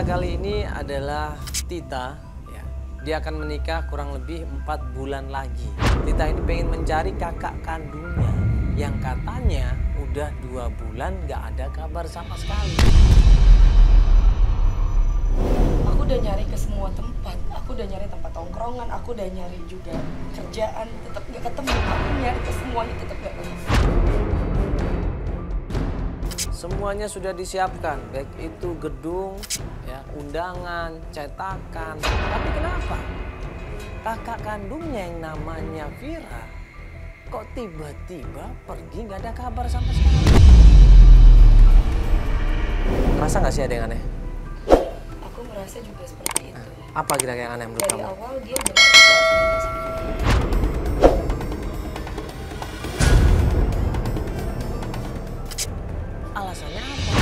kita kali ini adalah Tita. Ya. Dia akan menikah kurang lebih 4 bulan lagi. Tita ini pengen mencari kakak kandungnya yang katanya udah 2 bulan gak ada kabar sama sekali. Aku udah nyari ke semua tempat. Aku udah nyari tempat tongkrongan. Aku udah nyari juga kerjaan. Tetap gak ketemu. Aku nyari ke semuanya tetap gak ketemu. Semuanya sudah disiapkan, baik itu gedung, ya, undangan, cetakan. Tapi kenapa kakak kandungnya yang namanya Vira kok tiba-tiba pergi nggak ada kabar sama sekali? Merasa nggak sih ada yang aneh? Aku merasa juga seperti itu. Apa kira-kira yang aneh menurut Dari kamu? awal dia udah gak suka sama aku. Alasannya apa?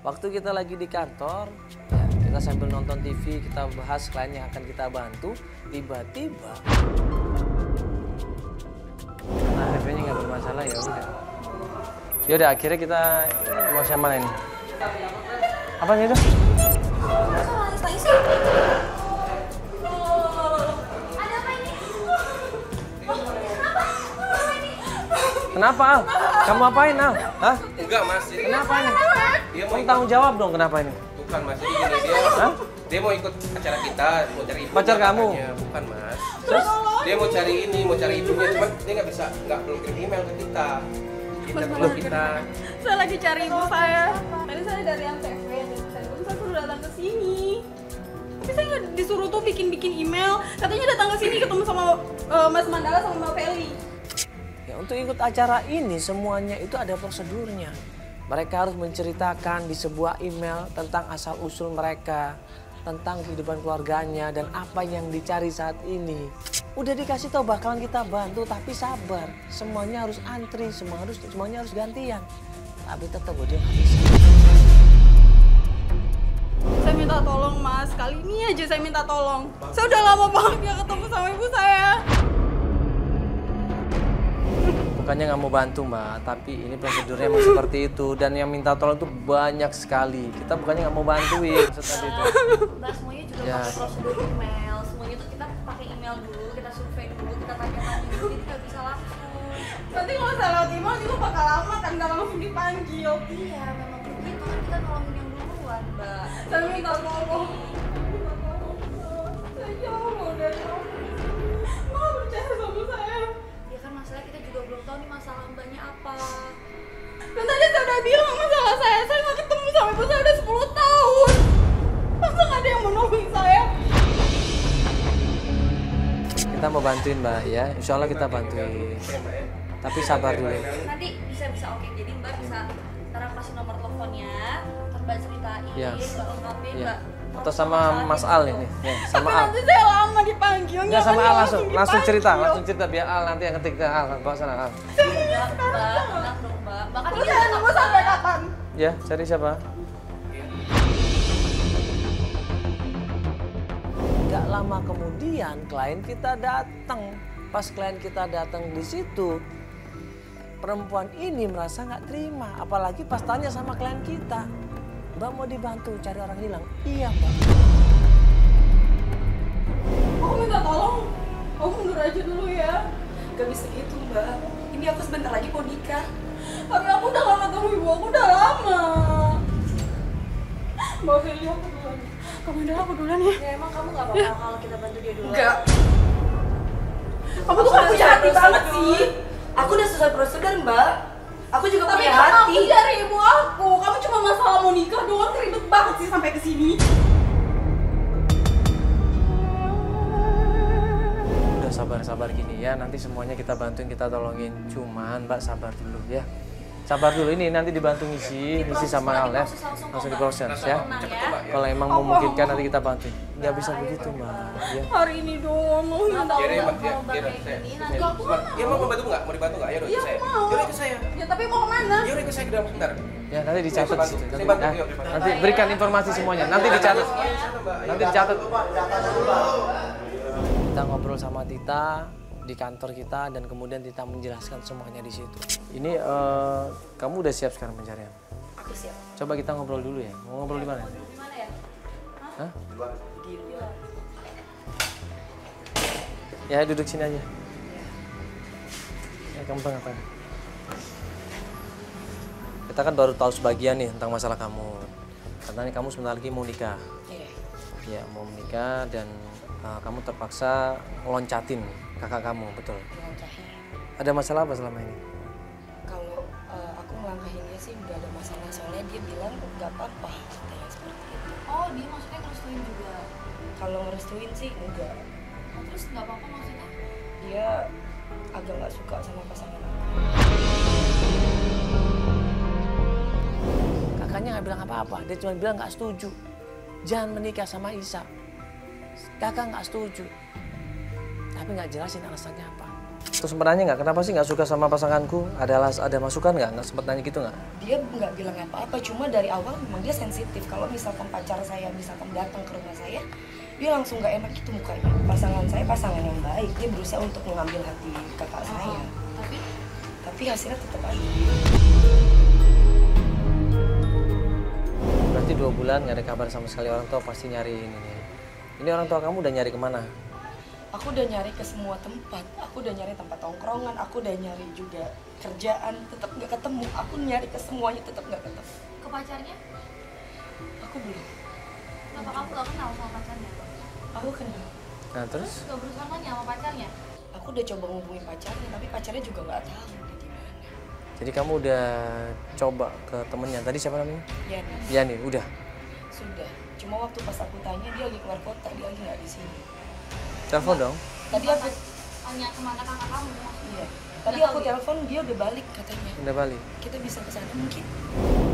Waktu kita lagi di kantor, ya, kita sambil nonton TV, kita bahas klien yang akan kita bantu, tiba-tiba nah HP-nya nggak bermasalah, ya udah. Ya udah, akhirnya kita mau siapa mana ini? Apa itu? Kenapa, Al? Kamu apain, Al? Hah? Enggak, Mas. Ini Kenapa ini? dia mau Kamu tanggung jawab dong kenapa ini? bukan, Mas. Jadi gini, dia mau ikut acara kita, mau cari ibu. Pacar kamu? Bukan, Mas. Terus? Dia mau cari ini, mau cari ibunya, cuma dia belum kirim email ke kita. Kita belum kita. Saya lagi cari ibu saya. Tadi saya dari Antv dan saya suruh datang ke sini. Tapi saya nggak disuruh tuh bikin email. Katanya datang ke sini ketemu sama Mas Mandala sama Mbak Feli. Ya, untuk ikut acara ini semuanya itu ada prosedurnya. Mereka harus menceritakan di sebuah email tentang asal-usul mereka, tentang kehidupan keluarganya dan apa yang dicari saat ini. Udah dikasih tahu bakalan kita bantu, tapi sabar. Semuanya harus antri, semuanya harus gantian. Tapi tetap dia nggak bisa. Saya minta tolong Mas, kali ini aja saya minta tolong. Saya udah lama banget gak ketemu sama ibu saya. Bukannya nggak mau bantu, Mbak, tapi ini prosedurnya emang seperti itu. Dan yang minta tolong itu banyak sekali. Kita bukannya nggak mau bantuin, maksud tadi itu. Mbak, semuanya juga Ya. pakai prosedur email. Semuanya tuh kita pakai email dulu, kita survei dulu, kita tanya-tanya dulu, jadi nggak bisa langsung. Nanti kalau saya lewat email itu bakal lama kan, nggak langsung dipanggil. Iya, memang begitu kan kita nolongin yang duluan, Mbak. Saya minta tolong. Saya jauh dari kamu. Mau percaya sama saya. Ya kan masalah kita juga belum tahu nih masalah Mbaknya apa. Dan tadi saya udah bilang masalah saya nggak ketemu sama ibu saya udah 10 tahun. Masa nggak ada yang mau nolongin saya? Kita mau bantuin, Mbak, ya. Insya Allah kita bantuin. Tapi sabar dulu. Nanti bisa oke, jadi Mbak bisa ntar aku kasih nomor teleponnya, ntar Mbak ceritain, Ya. Mbak lengkapin, Ya. Mbak. Atau sama Mas Al ini, ya, sama Tapi Al. nanti saya lama dipanggil. Enggak, sama nggak Al langsung langsung cerita, dipanggil. langsung cerita biar Al nanti yang ketik ke Al, bawa sana Al. Enggak, Mbak, dong, Mbak. Mbak kan Terus ini saya udah nunggu sampai kapan? Ya, cari siapa? Gak lama kemudian klien kita datang. Pas klien kita datang di situ, perempuan ini merasa nggak terima. Apalagi pas tanya sama klien kita, Mbak mau dibantu cari orang hilang? Iya, Mbak. Aku minta tolong. Aku mundur aja dulu ya. Gak bisa gitu, Mbak. Ini aku sebentar lagi mau nikah. Tapi aku udah gak ketemu ibu aku udah lama. Mbak Feli aku duluan. Kamu udah aku duluan ya. Ya emang kamu gak apa-apa kalau kita bantu dia dulu. Enggak. Kamu tuh gak punya hati banget sih. Aku udah selesai prosedur, Mbak. Aku juga Tapi punya kan hati. aku dari ibu aku. Kamu cuma masalah mau nikah doang, ribet banget sih sampai kesini. Udah sabar-sabar gini ya, nanti semuanya kita bantuin, kita tolongin. Cuman Mbak sabar dulu ya. Sabar dulu, ini nanti dibantu ngisi sama Al ya. Langsung diproses ya. Kalau emang memungkinkan nanti kita bantuin. Nggak bisa begitu, Mbak. Ya. Hari ini doang mau minta Ya, tolong. Mbak, ya, Nanti aku Ya, mau bantu nggak? Mau dibantu nggak? Ayo, Iya, ikut saya. mau. Yaudah, ikut saya. Ya tapi mau kemana? Yaudah, ikut saya ke dalam sebentar. Ya, nanti dicatat di situ. Saya bantu, Ya. yuk. Nanti berikan informasi semuanya. Nanti dicatat. Nanti dicatat. Kita ngobrol sama Tita di kantor kita dan kemudian Tita menjelaskan semuanya di situ. Ini kamu udah siap sekarang pencarian? Aku Aku siap. Coba kita ngobrol dulu ya. Mau ngobrol di mana? Di mana ya? Hah? Di luar. Ya duduk sini aja. Ya kamu ngapain? Kita kan baru tahu sebagian nih tentang masalah kamu. Katanya kamu sebentar lagi mau nikah. Iya. Ya mau menikah dan kamu terpaksa ngeloncatin kakak kamu, betul? Melangkahi. Ada masalah apa selama ini? Kalau aku melangkahinya sih nggak ada masalah, soalnya dia bilang nggak apa-apa katanya seperti itu. Oh, dia maksudnya ngerestuin juga. Kalau ngerestuin sih enggak. Oh, terus nggak apa-apa maksudnya? Dia agak nggak suka sama pasangan aku. Kakaknya nggak bilang apa-apa, dia cuma bilang nggak setuju. Jangan menikah sama Isa. Kakak nggak setuju. Tapi nggak jelasin alasannya apa. Terus sebenarnya nggak, kenapa sih nggak suka sama pasanganku? Ada masukan nggak? Nggak sempet nanya gitu nggak? Dia nggak bilang apa-apa, cuma dari awal memang dia sensitif. Kalau misalkan pacar saya misalkan datang ke rumah saya, dia langsung nggak enak gitu mukanya. Pasangan saya pasangan yang baik, dia berusaha untuk mengambil hati kakak saya. Tapi hasilnya tetap aja. Berarti 2 bulan nggak ada kabar sama sekali, orang tua pasti nyariin ini. Ini orang tua kamu udah nyari kemana? Aku udah nyari ke semua tempat. Aku udah nyari tempat tongkrongan, aku udah nyari juga kerjaan, tetap nggak ketemu. Aku nyari ke semuanya tetap nggak ketemu. Ke pacarnya? Aku belum. Kenapa kamu nggak kenal sama pacarnya? Aku kenal. Nah terus? Nggak berusaha nanya sama pacarnya? Aku udah coba ngubungin pacarnya, tapi pacarnya juga nggak tahu dia di mana. Jadi kamu udah coba ke temennya, tadi siapa namanya? Yani. Yani, udah? Sudah. Cuma waktu pas aku tanya dia lagi keluar kota, dia lagi nggak di sini. Telepon dong? Tadi aku Tanya kemana kakak kamu maksudnya? iya. Tadi aku telepon dia udah balik katanya. Udah balik? Kita bisa ke sana mungkin.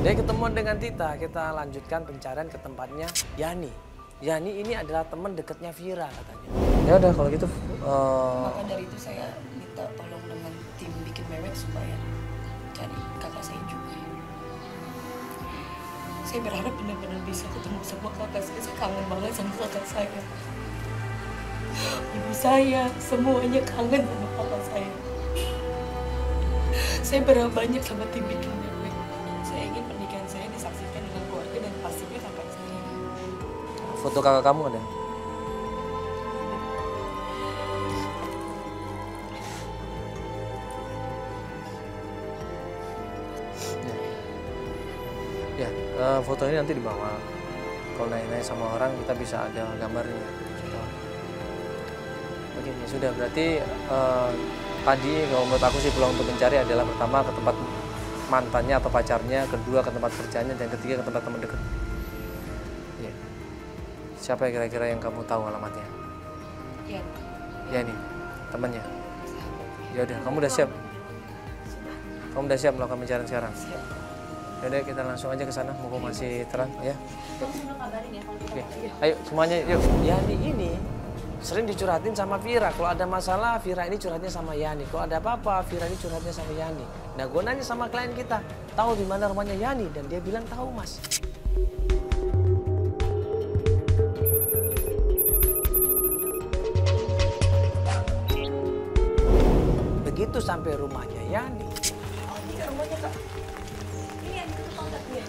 Dia ketemuan dengan Tita, kita lanjutkan pencarian ke tempatnya Yani. Yani ini adalah teman dekatnya Vira katanya. Ya udah kalau gitu. Maka dari itu saya minta tolong dengan tim bikin mewek supaya cari kakak saya juga. Saya berharap benar-benar bisa ketemu sama kakak saya. Saya kangen banget sama kakak saya. Ibu saya, semuanya kangen sama kakak saya. Saya berharap banyak sama tim bikin mewek. Saya ingin pernikahan saya disaksikan dengan keluarga dan pastinya kakak saya. Foto kakak kamu ada? Ya, foto ini nanti dibawa. Kalau nanya-nanya sama orang kita bisa ada gambarnya. Oke, ya sudah berarti tadi kalau menurut aku sih peluang untuk mencari adalah pertama ke tempat mantannya atau pacarnya, kedua ke tempat kerjanya, dan ketiga ke tempat teman dekat. Ya. Siapa kira-kira yang kamu tahu alamatnya? Iya. Ya nih, temannya. Ya udah, kamu udah siap? Kamu udah siap melakukan pencarian sekarang? Siap. Yaudah kita langsung aja ke sana, mumpung masih terang ya. Kamu sudah kabarin ya kalau kita Oke, mau. ayo semuanya yuk. Yani ini sering dicurhatin sama Vira. Kalau ada masalah, Vira ini curhatnya sama Yani. Kalau ada apa-apa, Vira ini curhatnya sama Yani. Nah, gue nanya sama klien kita, tahu di mana rumahnya Yani? Dan dia bilang tahu, Mas. Begitu sampai rumahnya Yani. Oh, ini rumahnya kak. Ini yang di depan kak dia.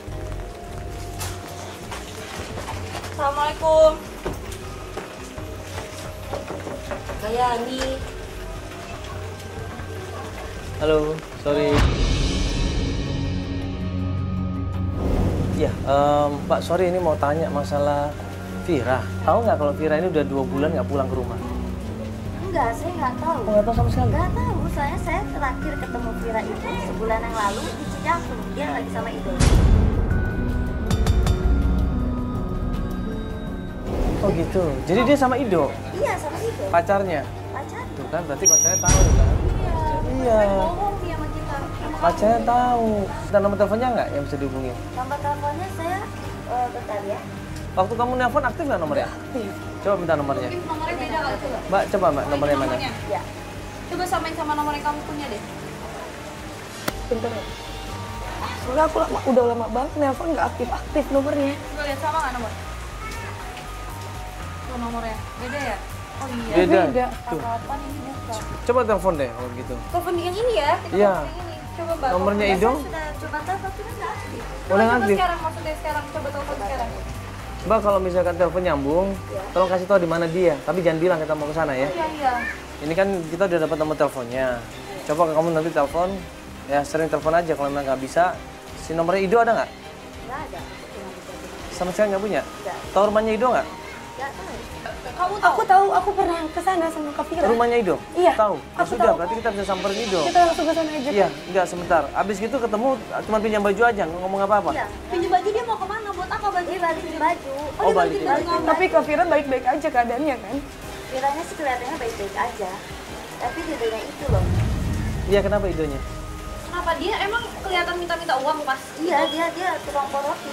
Assalamualaikum. Kayak ini. Halo, sorry. Ya, Pak, sorry ini mau tanya masalah Vira. Tahu nggak kalau Vira ini udah 2 bulan nggak pulang ke rumah? Enggak, saya nggak tahu. Oh, nggak tahu sama sekali? Nggak tahu, soalnya saya terakhir ketemu Vira itu sebulan yang lalu di Cicahem. Dia lagi sama Ido. Oh gitu. Jadi dia sama Ido, Iya, sama Ido. pacarnya. Pacar. Tuh kan, berarti pacarnya tahu kan? Iya. Bohong dia sama kita. Pacarnya tahu. Kita nomor teleponnya nggak yang bisa dihubungin? Nomor teleponnya saya bentar ya. Waktu kamu nelpon aktif nggak nomornya? Aktif. Coba minta nomornya. Mungkin nomornya beda kali coba. Mbak, coba Mbak, nomornya mana? Ya. Coba samain sama nomor yang kamu punya deh. Bentar ya. Soalnya aku udah lama banget nelpon nggak aktif-aktif nomornya. Coba lihat sama nggak nomor? Tuh nomornya. Beda ya? Oh iya. Beda. Beda. Tuh. Kapan ini buka? Coba telepon deh kalau gitu. Telepon yang ini ya? Kita Iya. telepon yang ini. Coba Mbak. Nomornya Ido? Sudah coba telepon tapi nggak aktif. Udah Coba aktif. sekarang, maksudnya sekarang. Coba telepon sekarang. Mbak kalau misalkan telepon nyambung, tolong kasih tahu di mana dia. Tapi jangan bilang kita mau ke sana ya. Iya. Ini kan kita udah dapat nomor teleponnya. Coba kamu nanti telepon, ya sering telepon aja. Kalau memang nggak bisa, si nomornya Ido ada nggak? Nggak ada. Sama sekali nggak punya? Nggak. Tahu rumahnya Ido nggak? Nggak tahu. Aku tahu, aku pernah ke sana sama Kak Fira. Rumahnya Ido? Iya. Tahu? Ya Aku sudah, tahu. berarti kita bisa samperin Ido. Kita langsung ke sana aja. Iya, enggak sebentar. Abis gitu ketemu cuma pinjam baju aja, nggak ngomong apa-apa. Iya. Pinjam baju dia mau kemana? Buat apa baju? Dia balikin baju. Oh, balikin baju. Tapi Kak Fira baik-baik aja keadaannya kan? Firanya sih kelihatannya baik-baik aja. Tapi judulnya itu loh. Iya, kenapa Idonya? Kenapa dia emang kelihatan minta-minta uang pas? Iya, dia tukang korupsi.